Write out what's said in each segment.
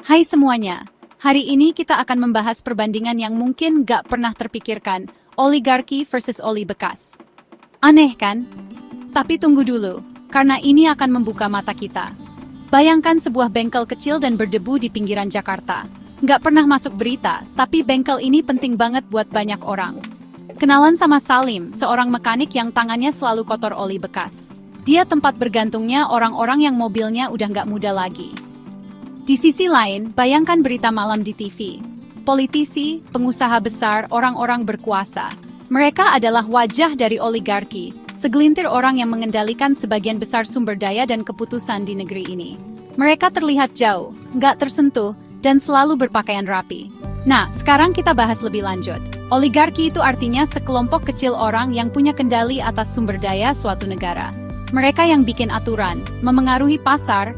Hai semuanya, hari ini kita akan membahas perbandingan yang mungkin gak pernah terpikirkan, oligarki versus oli bekas. Aneh kan? Tapi tunggu dulu, karena ini akan membuka mata kita. Bayangkan sebuah bengkel kecil dan berdebu di pinggiran Jakarta. Gak pernah masuk berita, tapi bengkel ini penting banget buat banyak orang. Kenalan sama Salim, seorang mekanik yang tangannya selalu kotor oli bekas. Dia tempat bergantungnya orang-orang yang mobilnya udah gak muda lagi. Di sisi lain, bayangkan berita malam di TV. Politisi, pengusaha besar, orang-orang berkuasa. Mereka adalah wajah dari oligarki, segelintir orang yang mengendalikan sebagian besar sumber daya dan keputusan di negeri ini. Mereka terlihat jauh, nggak tersentuh, dan selalu berpakaian rapi. Nah, sekarang kita bahas lebih lanjut. Oligarki itu artinya sekelompok kecil orang yang punya kendali atas sumber daya suatu negara. Mereka yang bikin aturan, memengaruhi pasar,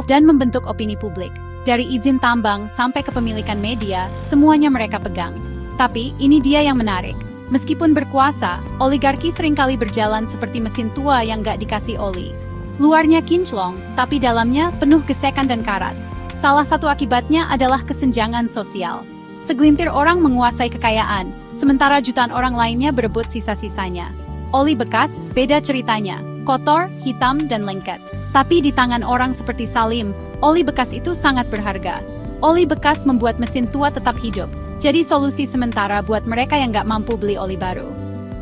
dan membentuk opini publik. Dari izin tambang sampai kepemilikan media, semuanya mereka pegang. Tapi, ini dia yang menarik. Meskipun berkuasa, oligarki seringkali berjalan seperti mesin tua yang gak dikasih oli. Luarnya kinclong, tapi dalamnya penuh gesekan dan karat. Salah satu akibatnya adalah kesenjangan sosial. Segelintir orang menguasai kekayaan, sementara jutaan orang lainnya berebut sisa-sisanya. Oli bekas, beda ceritanya. Kotor, hitam, dan lengket. Tapi di tangan orang seperti Salim, oli bekas itu sangat berharga. Oli bekas membuat mesin tua tetap hidup, jadi solusi sementara buat mereka yang nggak mampu beli oli baru.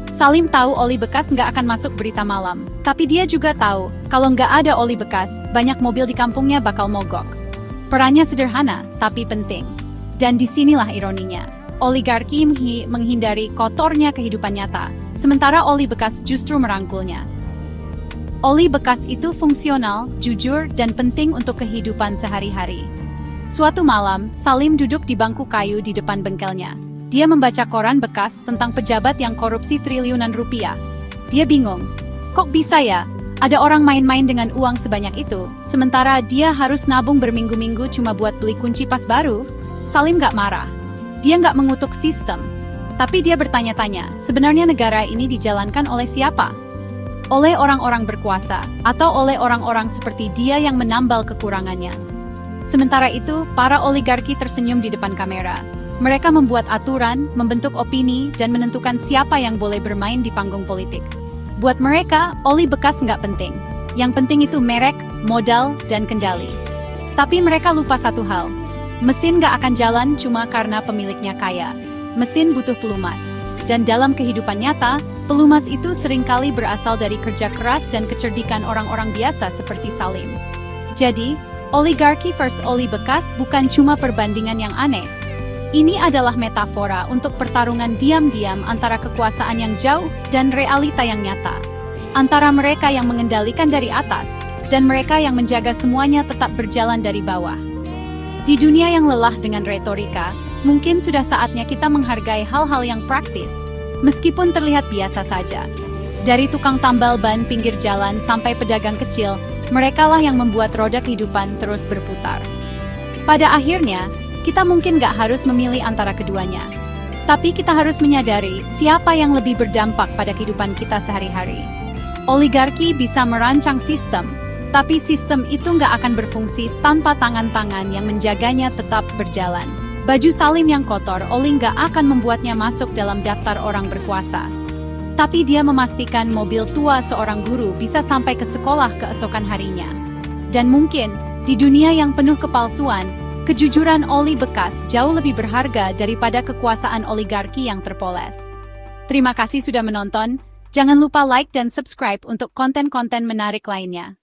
Salim tahu oli bekas nggak akan masuk berita malam, tapi dia juga tahu, kalau nggak ada oli bekas, banyak mobil di kampungnya bakal mogok. Perannya sederhana, tapi penting. Dan disinilah ironinya. Oligarki menghindari kotornya kehidupan nyata, sementara oli bekas justru merangkulnya. Oli bekas itu fungsional, jujur, dan penting untuk kehidupan sehari-hari. Suatu malam, Salim duduk di bangku kayu di depan bengkelnya. Dia membaca koran bekas tentang pejabat yang korupsi triliunan rupiah. Dia bingung. Kok bisa ya? Ada orang main-main dengan uang sebanyak itu, sementara dia harus nabung berminggu-minggu cuma buat beli kunci pas baru? Salim gak marah. Dia gak mengutuk sistem. Tapi dia bertanya-tanya, sebenarnya negara ini dijalankan oleh siapa? Oleh orang-orang berkuasa, atau oleh orang-orang seperti dia yang menambal kekurangannya. Sementara itu, para oligarki tersenyum di depan kamera. Mereka membuat aturan, membentuk opini, dan menentukan siapa yang boleh bermain di panggung politik. Buat mereka, oli bekas nggak penting. Yang penting itu merek, modal, dan kendali. Tapi mereka lupa satu hal. Mesin nggak akan jalan cuma karena pemiliknya kaya. Mesin butuh pelumas. Dan dalam kehidupan nyata, pelumas itu seringkali berasal dari kerja keras dan kecerdikan orang-orang biasa seperti Salim. Jadi, oligarki versus oli bekas bukan cuma perbandingan yang aneh. Ini adalah metafora untuk pertarungan diam-diam antara kekuasaan yang jauh dan realita yang nyata. Antara mereka yang mengendalikan dari atas, dan mereka yang menjaga semuanya tetap berjalan dari bawah. Di dunia yang lelah dengan retorika, mungkin sudah saatnya kita menghargai hal-hal yang praktis, meskipun terlihat biasa saja. Dari tukang tambal ban pinggir jalan sampai pedagang kecil, merekalah yang membuat roda kehidupan terus berputar. Pada akhirnya, kita mungkin gak harus memilih antara keduanya. Tapi kita harus menyadari siapa yang lebih berdampak pada kehidupan kita sehari-hari. Oligarki bisa merancang sistem, tapi sistem itu gak akan berfungsi tanpa tangan-tangan yang menjaganya tetap berjalan. Baju Salim yang kotor, oli nggak akan membuatnya masuk dalam daftar orang berkuasa. Tapi dia memastikan mobil tua seorang guru bisa sampai ke sekolah keesokan harinya. Dan mungkin, di dunia yang penuh kepalsuan, kejujuran oli bekas jauh lebih berharga daripada kekuasaan oligarki yang terpoles. Terima kasih sudah menonton, jangan lupa like dan subscribe untuk konten-konten menarik lainnya.